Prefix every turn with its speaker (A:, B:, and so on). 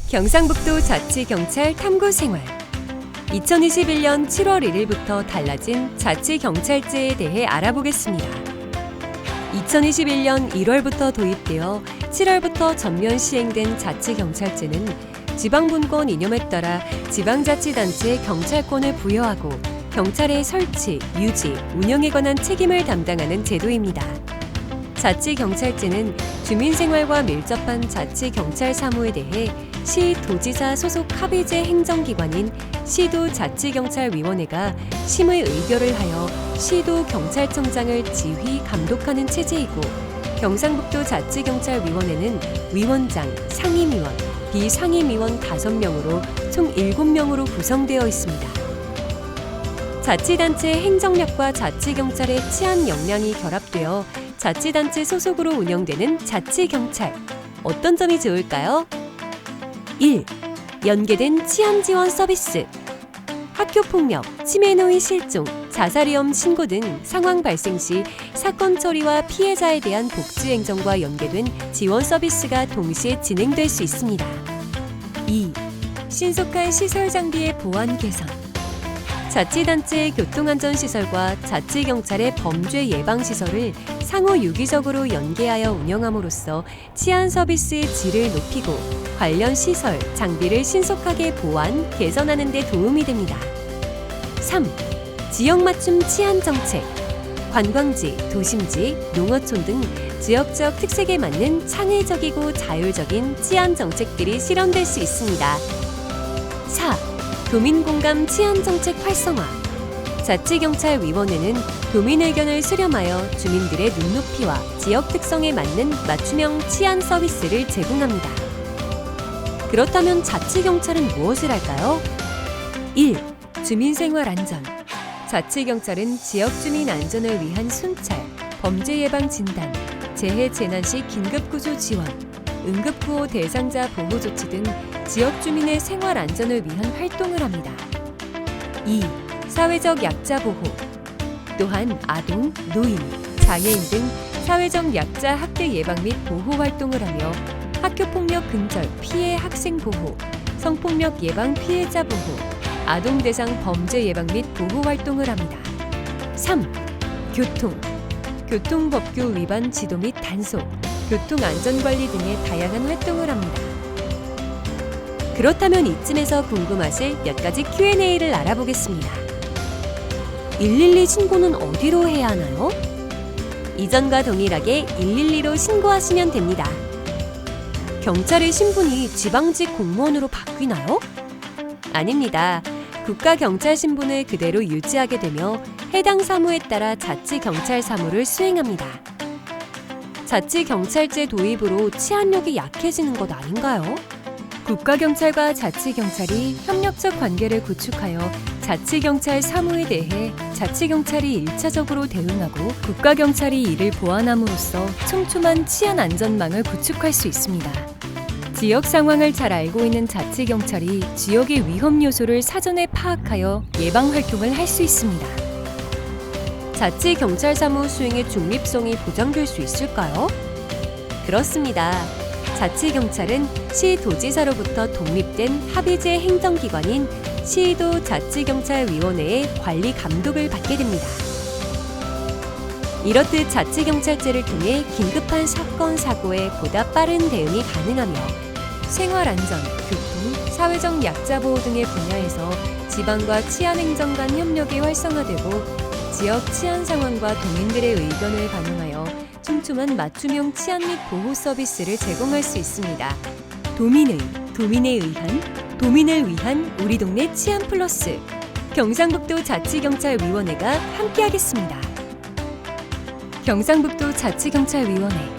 A: 경상북도 자치경찰 탐구생활 2021년 7월 1일부터 달라진 자치경찰제에 대해 알아보겠습니다. 2021년 1월부터 도입되어 7월부터 전면 시행된 자치경찰제는 지방분권 이념에 따라 지방자치단체에 경찰권을 부여하고 경찰의 설치, 유지, 운영에 관한 책임을 담당하는 제도입니다. 자치경찰제는 주민생활과 밀접한 자치경찰 사무에 대해 시, 도지사 소속 합의제 행정기관인 시도자치경찰위원회가 심의 의결을 하여 시도경찰청장을 지휘, 감독하는 체제이고 경상북도 자치경찰위원회는 위원장, 상임위원, 비상임위원 5명으로 총 7명으로 구성되어 있습니다. 자치단체 행정력과 자치경찰의 치안 역량이 결합되어 자치단체 소속으로 운영되는 자치경찰. 어떤 점이 좋을까요? 1. 연계된 치안 지원 서비스. 학교폭력, 치매노인 실종, 자살위험 신고 등 상황 발생 시 사건 처리와 피해자에 대한 복지 행정과 연계된 지원 서비스가 동시에 진행될 수 있습니다. 2. 신속한 시설 장비의 보안 개선. 자치단체의 교통안전시설과 자치경찰의 범죄 예방시설을 상호 유기적으로 연계하여 운영함으로써 치안 서비스의 질을 높이고 관련 시설, 장비를 신속하게 보완, 개선하는 데 도움이 됩니다. 3. 지역 맞춤 치안 정책. 관광지, 도심지, 농어촌 등 지역적 특색에 맞는 창의적이고 자율적인 치안 정책들이 실현될 수 있습니다. 4. 도민공감 치안정책 활성화. 자치경찰위원회는 도민 의견을 수렴하여 주민들의 눈높이와 지역 특성에 맞는 맞춤형 치안 서비스를 제공합니다. 그렇다면 자치경찰은 무엇을 할까요? 1. 주민생활 안전. 자치경찰은 지역 주민 안전을 위한 순찰, 범죄 예방 진단, 재해 재난 시 긴급구조 지원, 응급구호 대상자 보호 조치 등 지역 주민의 생활 안전을 위한 활동을 합니다. 2. 사회적 약자 보호. 또한 아동, 노인, 장애인 등 사회적 약자 학대 예방 및 보호 활동을 하며 학교폭력 근절 피해 학생 보호, 성폭력 예방 피해자 보호, 아동 대상 범죄 예방 및 보호 활동을 합니다. 3. 교통. 교통법규 위반 지도 및 단속, 교통안전관리 등의 다양한 활동을 합니다. 그렇다면 이쯤에서 궁금하실 몇 가지 Q&A를 알아보겠습니다. 112 신고는 어디로 해야 하나요? 이전과 동일하게 112로 신고하시면 됩니다. 경찰의 신분이 지방직 공무원으로 바뀌나요? 아닙니다. 국가경찰 신분을 그대로 유지하게 되며 해당 사무에 따라 자치경찰 사무를 수행합니다. 자치경찰제 도입으로 치안력이 약해지는 것 아닌가요? 국가경찰과 자치경찰이 협력적 관계를 구축하여 자치경찰 사무에 대해 자치경찰이 1차적으로 대응하고 국가경찰이 이를 보완함으로써 촘촘한 치안 안전망을 구축할 수 있습니다. 지역 상황을 잘 알고 있는 자치경찰이 지역의 위험 요소를 사전에 파악하여 예방 활동을 할 수 있습니다. 자치경찰 사무 수행의 중립성이 보장될 수 있을까요? 그렇습니다. 자치경찰은 시도지사로부터 독립된 합의제 행정기관인 시도자치경찰위원회의 관리 감독을 받게 됩니다. 이렇듯 자치경찰제를 통해 긴급한 사건, 사고에 보다 빠른 대응이 가능하며 생활안전, 교통, 사회적 약자 보호 등의 분야에서 지방과 치안행정 간 협력이 활성화되고 지역 치안 상황과 도민들의 의견을 반영하여 촘촘한 맞춤형 치안 및 보호 서비스를 제공할 수 있습니다. 도민을 위한 우리 동네 치안 플러스. 경상북도 자치경찰위원회가 함께하겠습니다. 경상북도 자치경찰위원회